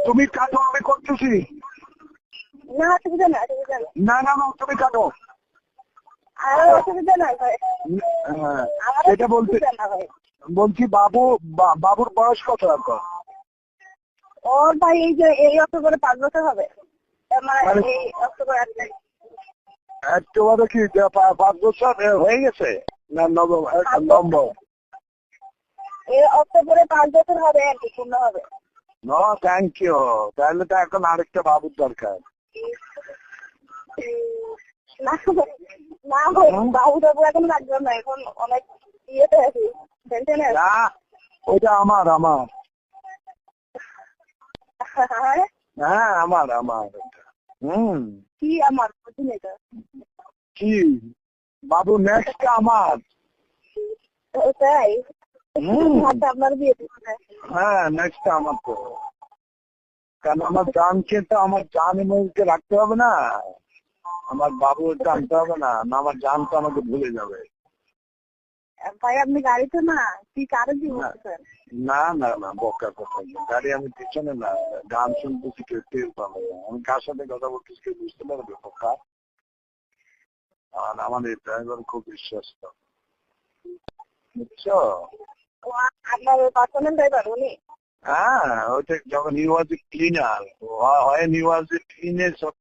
তুমি কাটো, আমি করতেছি। না অসুবিধা না, অসুবিধা না। না না না, তুমি কাটো। আর অসুবিধা নাই ভাই, হ্যাঁ, আমার এটা বলতে অসুবিধা না ভাই। বলছি বাবুর বয়স কত এখন? ওর ভাই এই অক্টোবরে 5 বছর হবে। মানে মানে এই অক্টোবর 1 তারিখ। একেবারে কি 5 বছর হয়ে গেছে না নভেম্বর? এই অক্টোবরে 5 বছর হবে আর কি, পূর্ণ হবে। No thank you. তাহলে তো এখন আরেকটা বাবুর দরকার। না না ভাই, বাবু টাবু এখন লাগবে না, এখন অনেক ইয়েতে আছি, টেনশনে আছি। না, ওইটা আমার। হ্যাঁ, আমার। কি আমার বুঝি না এটা। কি বাবু নেক্সট আমার? তাই আচ্ছা, আপনার বিয়ে দিচ্ছে? হ্যাঁ, নেক্সট আমার তো। কারণ আমার জানকে তো আমার জানের মধ্যে রাখতে হবে না, আমার বাবু জানতে হবে না, আমার জান তো আমাকে ভুলে যাবে। ভাই আপনি গাড়িতে না, কি কারে কি বলতেছেন? না না না, বকা কথা না। গাড়ি আমি পিছনে না, গান শুনতেছি, কেউ টের পাবে না। আমি কার সাথে কথা বলতেছি কেউ বুঝতে পারবে বকা। আর আমাদের ড্রাইভার খুব বিশ্বস্ত, বুঝছো? আপনার পার্সোনাল ড্রাইভার উনি? হ্যাঁ, ওইটা যখন he was a cleaner, when he was a teenager,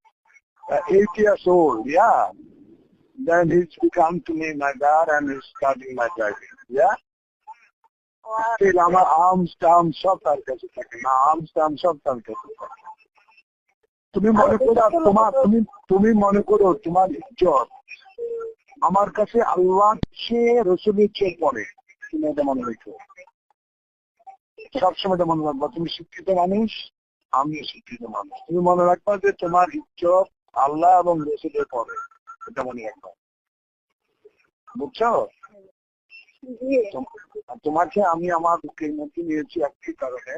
8 years old, yeah. Then he's become to me my dad and he's starting my driving, yeah. Still আমার আর্মস টার্মস সব তার কাছে থাকে, না আর্মস টার্মস সব তার কাছে থাকে। তুমি মনে করো তুমি মনে করো তোমার ইজ্জত আমার কাছে আল্লাহ চেয়ে রসুলের চেয়ে পড়ে, তুমি এটা মনে রেখো, সবসময় এটা মনে রাখবা। তুমি শিক্ষিত মানুষ, আমিও শিক্ষিত মানুষ, তুমি মনে রাখবা যে তোমার ইজ্জত আল্লাহ এবং রসুলের পরে, এটা মনে রাখবা, বুঝছো? তোমাকে আমি আমার বুকের মধ্যে নিয়েছি একটি কারণে,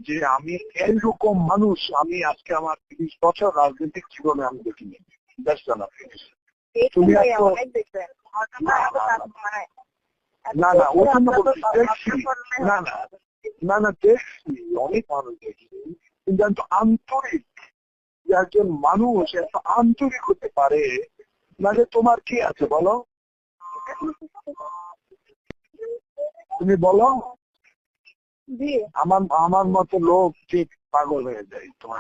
যে আমি এইরকম মানুষ আমি আজকে আমার 30 বছর রাজনৈতিক জীবনে আমি দেখিনি। তুমি না না ওই জন্য দেখছি, না না না না দেখছি, অনেক মানুষ দেখছি, কিন্তু এত আন্তরিক, যে একজন মানুষ এত আন্তরিক হতে পারে, নাহলে তোমার কি আছে বলো? তুমি বলো। আমার মতো লোক ঠিক পাগল হয়ে যায় তোমার।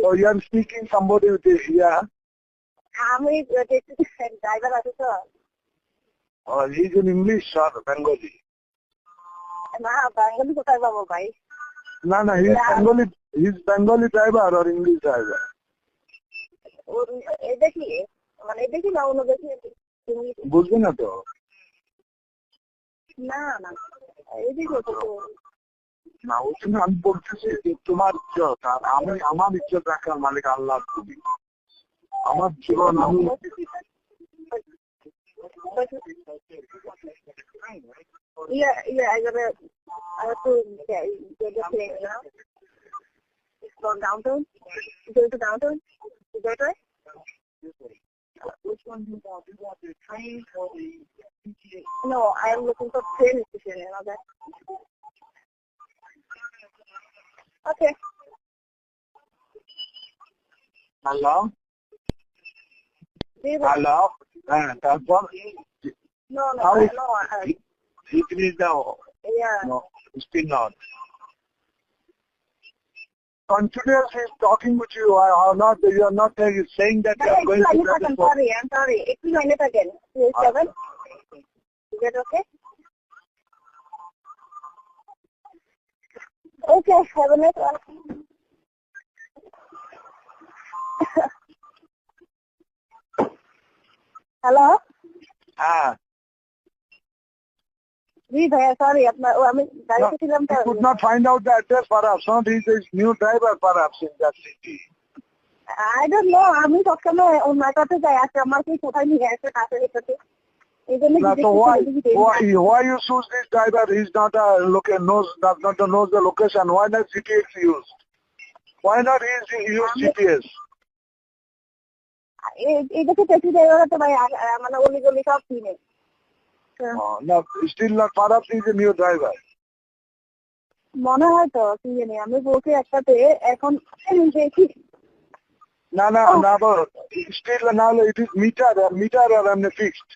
So you are speaking somebody with this, yeah? আমি ড্রাইভার আছে তো। Or he's in English or Bengali? না বেঙ্গলি কোথায় পাবো ভাই? না না, he's Bengali driver or English driver? দেখি মানে দেখি না অন্য দেখি, বুঝবে না তো। না না এদিকে তো না, ওই জন্য আমি বলতেছি যে তোমার ইজ্জত আর আমার ইজ্জত রাখার মালিক আল্লাহ। তুমি আমার জীবন আমি I have to get the plane now. It's going downtown. Going to downtown. Is that right? Which one do you want? Do you want the train or the PTA? No, I am looking for train station and all that. Okay. Hello hello, হ্যাঁ তারপর No, it is now. yeah. No, still not. Continuous is talking with you. I are not. You are not saying that you are going to. I'm sorry. Excuse me again. 7. Is that okay? Okay, have a nice one. Hello? Ah. जी भैया sorry अपना আমি গাড়িতে ছিলাম তো। You could not find out the address perhaps. Not he is new driver perhaps in that city. I don't know, আমি সবসময় ওনার কাছে যাই, আজকে আমার কি কোথায় নিয়ে আসে কাছে এসেছে এই জন্য। So why you choose this driver? He's not a does not knows the location. Why not GPS used? Why not use GPS? এটাকে ট্যাক্সি ড্রাইভার তো ভাই মানে অলি গলি সব চিনে। No, still not perhaps he's a new driver. মনে হয় তো কি জানি আমি বলছি একসাথে এখন দেখি না, but still now it is meter or fixed.